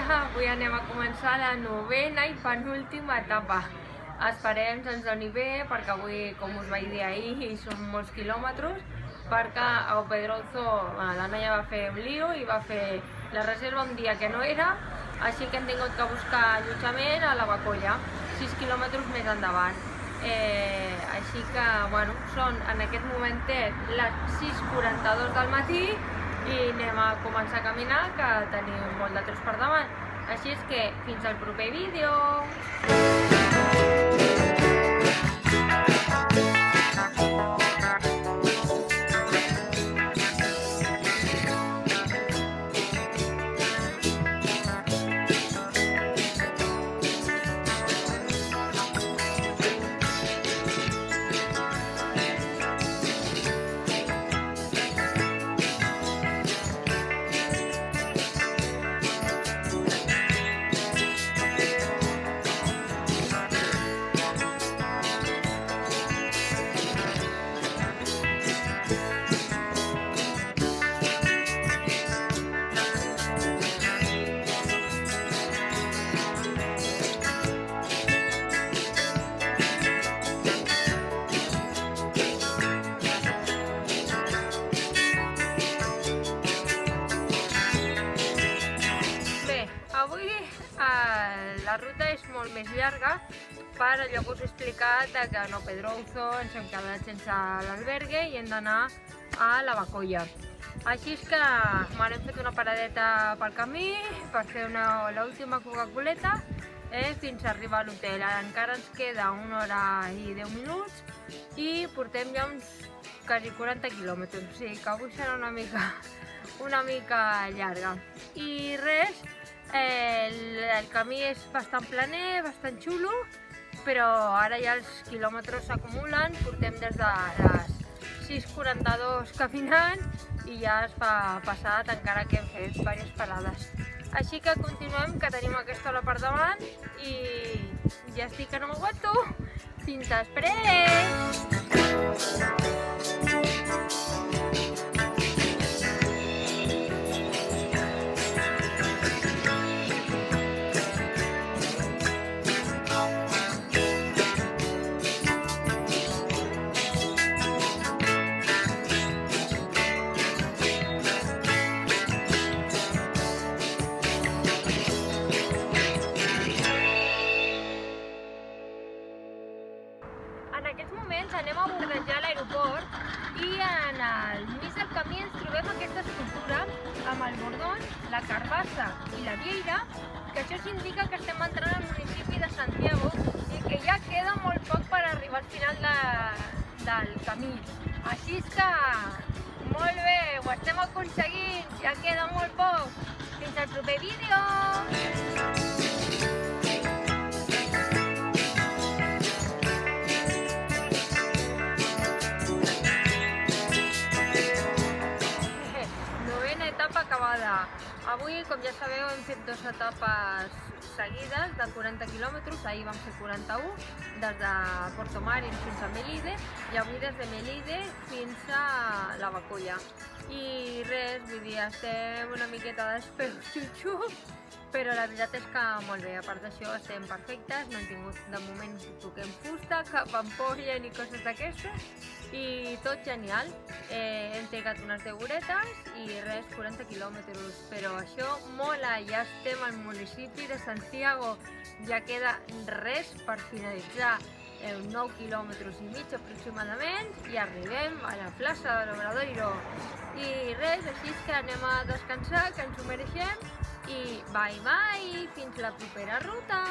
Avui anem a començar la novena i penúltima etapa. Esperem que ens doni bé, perquè avui, com us vaig dir ahir, són molts quilòmetres, perquè a Pedroso la noia va fer un lío i va fer la reserva un dia que no era, així que hem tingut que buscar allotjament a la Bacolla, 6 quilòmetres més endavant. Així que, bueno, són en aquest momentet les 6:42 del matí i anem a començar a caminar, que tenim molt de tros per davant. Així és que fins al proper vídeo! Avui la ruta és molt més llarga per allò que us he explicat que a Pedroso ens hem quedat sense l'albergue i hem d'anar a la Bacolla. Així és que hem fet una paradeta pel camí per fer l'última Coca-Coleta fins a arribar a l'hotel. Encara ens queda 1 hora i 10 minuts i portem ja uns quasi 40 quilòmetres, o sigui que avui serà una mica llarga. I res, el camí és bastant planer, bastant xulo, però ara ja els quilòmetres s'acumulen, portem des de les 6:42 caminant i ja es fa passat, encara que hem fet diverses parades. Així que continuem, que tenim aquesta hora per davant i ja estic que no m'aguanto. Fins després! En aquests moments anem a bordejar l'aeroport i en el mig del camí ens trobem aquesta escultura amb el Bordón, la Carbassa i la Vieira, que això s'indica que estem entrant al municipi de Santiago i que ja queda molt poc per arribar al final del camí. Així és que, molt bé, ho estem aconseguint, ja queda molt poc. Fins al proper vídeo! Acabada. Avui, com ja sabeu, hem fet 2 etapes seguides de 40 quilòmetres. Ahir vam fer 41, des de Porto Marín fins a Melide, i avui des de Melide fins a la Bacolla. I res, vull dir, estem una miqueta despeus, però la veritat és que molt bé. A part d'això, estem perfectes, no hem tingut de moment que toquem fusta, cap ampolla ni coses d'aquestes, i tot genial. Hem trigat unes 10 horetes i res, 40 quilòmetres, però això mola, ja estem al municipi de Santiago, ja queda res per finalitzar, 9 quilòmetres i mig aproximadament, i arribem a la plaça de l'Obradoiro. I res, així és que anem a descansar, que ens ho mereixem, i bye bye, fins la propera ruta!